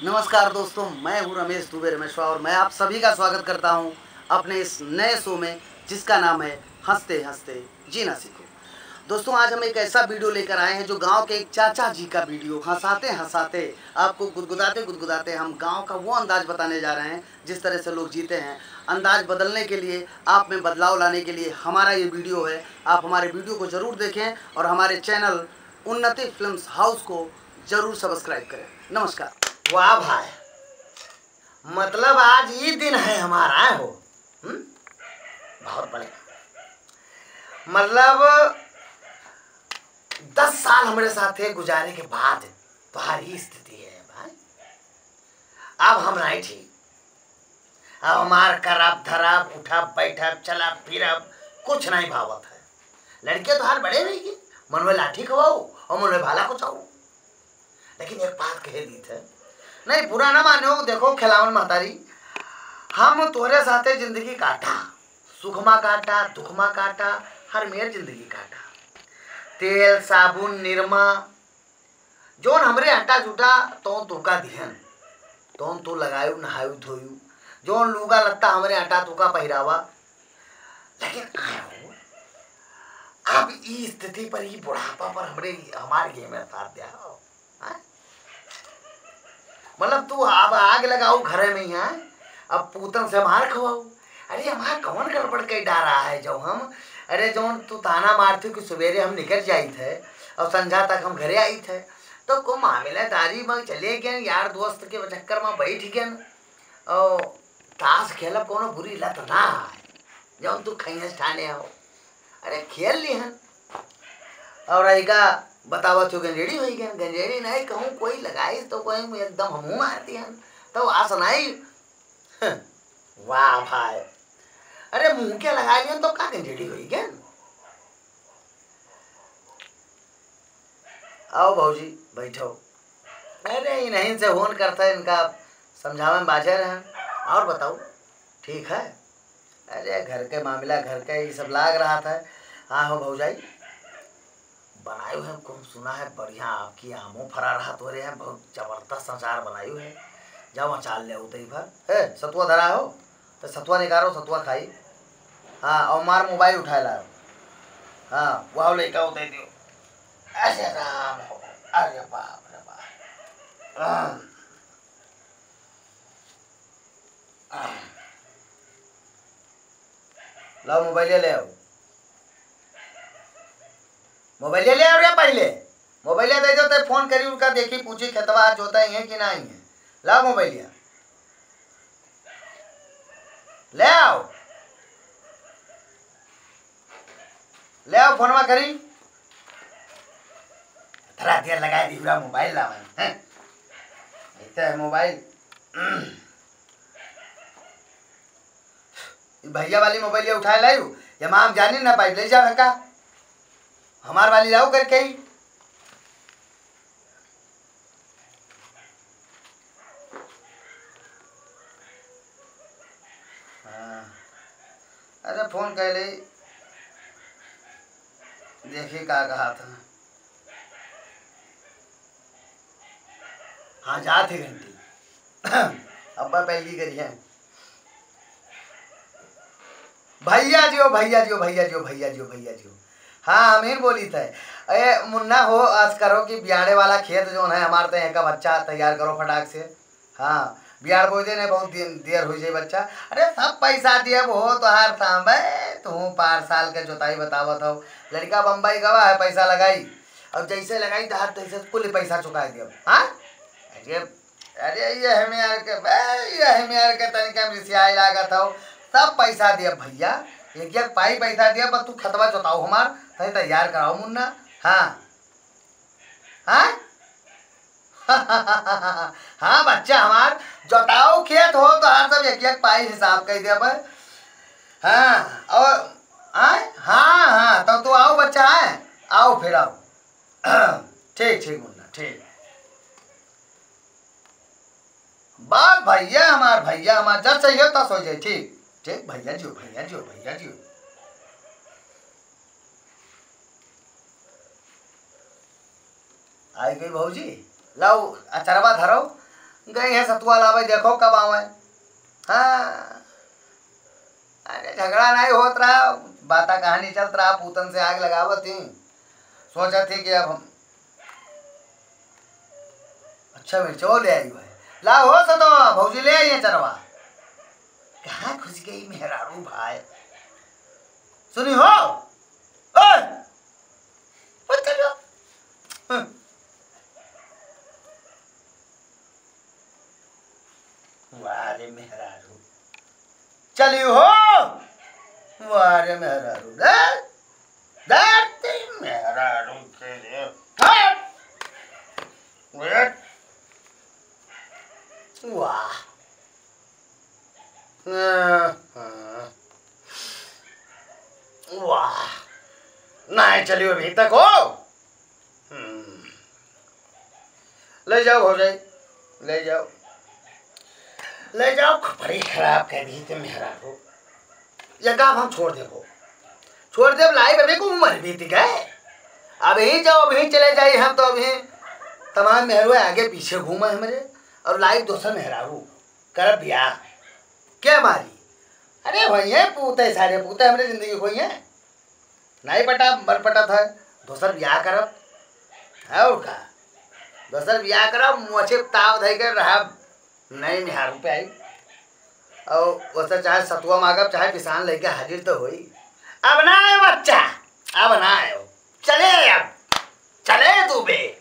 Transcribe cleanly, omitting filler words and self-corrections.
नमस्कार दोस्तों, मैं हूं रमेश दुबे रमेश्वर और मैं आप सभी का स्वागत करता हूं अपने इस नए शो में जिसका नाम है हंसते हंसते जीना सीखो। दोस्तों, आज हम एक ऐसा वीडियो लेकर आए हैं जो गांव के एक चाचा जी का वीडियो। हंसाते हंसाते आपको गुदगुदाते गुदगुदाते हम गांव का वो अंदाज बताने जा रहे हैं जिस तरह से लोग जीते हैं। अंदाज बदलने के लिए, आप में बदलाव लाने के लिए हमारा ये वीडियो है। आप हमारे वीडियो को ज़रूर देखें और हमारे चैनल उन्नति फिल्म्स हाउस को ज़रूर सब्सक्राइब करें। नमस्कार। वाह भाई, मतलब आज ये दिन है हमारा हो। बहुत बढ़िया। मतलब 10 साल हमारे साथ गुजारे के बाद तुम्हारी स्थिति है भाई। अब हम नहीं ठीक। अब हमार करब धरब उठब बैठब चलब फिरब कुछ नहीं भावत है। लड़के तो हार बड़े नहीं की मन में लाठी खवाओ और मन में भाला कुचाओ। लेकिन एक बात कह दी थे, नहीं बुरा ना मानो। देखो खिलावन महतारी, हम तोरे साथे जिंदगी काटा, सुखमा काटा दुखमा काटा, हर मेर जिंदगी काटा। तेल साबुन निरमा जोन हमरे हटा जुटा तो तुका दिहन, तो तू लगायु नहायु धोयु, जोन लूगा लत्ता हमरे हटा तुका पहिरावा। लेकिन आयो अब ई स्थिति पर ही बुढ़ापा पर हमारे ये में साथ दिया। मतलब तू अब आग लगाऊ घरे में ही है, अब पूतन से मार खवाऊ। अरे हमारा कौन गड़बड़ कई डारा है जो हम, अरे जो तू ताना मारती कि सवेरे हम निकल जाई थे और संध्या तक हम घरे आई थे, तो को मामला दारी में चले गए यार दोस्त के चक्कर में बैठ गए और ताश खेलब कोनो बुरी लत ना है जो तू खैस ठाने हो। अरे खेल ली हन और का बतावा तो गंजेड़ी हो गया। गंजेड़ी नहीं कहूँ कोई लगाई तो कोई एकदम हमू मारती हैं तो आसनाई। वाह भाई, अरे मुंह के लगा लिया तो का गंजेड़ी हो गया। आओ भाजी बैठो। अरे नहीं से फोन करता है इनका समझावे में बाजर है। और बताओ ठीक है? अरे घर के मामला घर का ये सब लाग रहा था। हाँ हो भौजाई बनायु है, कौन सुना है बढ़िया आपकी आमो फरा रहा तो रहे हैं, बहुत जबरदस्त संसार बनायु है। जाओ चाल ले उतई भर ए सतुआ धरा हो तो सतुआ निकालो, सतुआ खाई। हाँ और मार मोबाइल उठाए लाओ। हाँ वह लेकर उतई दियो। अरे राम हो, अरे बाप रे बाप। लाओ मोबाइल ले आओ, मोबाइल ले आओ रे। पहले मोबाइल दे दो तो फोन करी उनका, देखी पूछी खेतवा आज जोता है कि नहीं है। लाओ मोबाइल ले आओ, ले आओ फोन करी थरा दिया लगा दी पूरा मोबाइल लावा है इतना मोबाइल। भैया वाली मोबाइल उठाए लायू या माम जानी ना पाई ले जाओ का हमार वाली लाओ करके ही। हाँ अरे फोन कर ले, देखिए क्या कहा था। हाँ जा थे घंटी अब्बा पहली करी है। भैया जियो भैया जियो भैया जियो भैया जियो भैया जियो। हाँ अमीर बोली थे, अरे मुन्ना हो आज करो कि बियाड़े वाला खेत जो है हमारे तो यहाँ का बच्चा तैयार करो फटाक से। हाँ बिहार बोल दे बहुत देर हो जाए बच्चा। अरे सब पैसा दिए वो तो हार सांबे तू 5 साल के जोताई बतावत हो। लड़का बम्बई गवा है पैसा लगाई, अब जैसे लगाई तो हाथ तैसे कुल पैसा चुका दिया। हाँ अरे अरे ये हमें यार के तनिका रिसियाई लागत हो, सब पैसा दिया भैया, एक एक पाई पैसा दिया बस तू खतवा जोताओ हमार सही तैयार कराओ मुन्ना। हाँ हाँ हाँ बच्चा हमार जोताओ खेत हो तो हर सब एक एक पाई हिसाब कर दिया पर। हाँ और आए हाँ हाँ तो तू आओ बच्चा है, आओ फिर आओ। ठीक ठीक मुन्ना ठीक। बस भैया हमार जब चाहिए तो सो जाए। ठीक ठीक भैया जियो भैया जियो भैया जियो। आई गई भौजी, लाओ अचरवा धरो गई है सतुआ लावे, देखो कब आवे। हाँ अरे झगड़ा नहीं होत रहा, बाता कहानी चलत रहा, पूतन से आग लगावत थी, सोचा थी कि अब हम अच्छा मिर्चो ले आई भाई, ला हो सतो भौजी ले आई है चरवा। कहाँ घुस गई मेहरारू भाई, सुनी हो ओए चलो। वारे मेहरारू चली हो, वारे मेहरारू डरती मेहरारू के लिए। वाह वाह नहीं चली अभी तक हो। ले जाओ हो जाए, ले जाओ ले जाओ, बड़ी खराब कह दी थे मेहरारू। ये काम हम छोड़ देबो, छोड़ देब, लाई बेबी को उम्र बीत गए, अभी जाओ अभी चले जाइए हम तो अभी तमाम मेहरुए आगे पीछे घूमा है मेरे, और लाई दोसर मेहरारू कर ब्याह क्या मारी। अरे भैया पूते सारे पूते हमारे जिंदगी को है नहीं पटा मर पटा था, दोसर ब्याह करब है और का, दोसर ब्याह करब मुझे ताव धै कर रहा नहीं मेहरारू पे आई, और वैसे चाहे सतुआ मांगब चाहे किसान लेके हाजिर तो होई। अब ना आए बच्चा, अब ना आए, चले अब चले तू बे।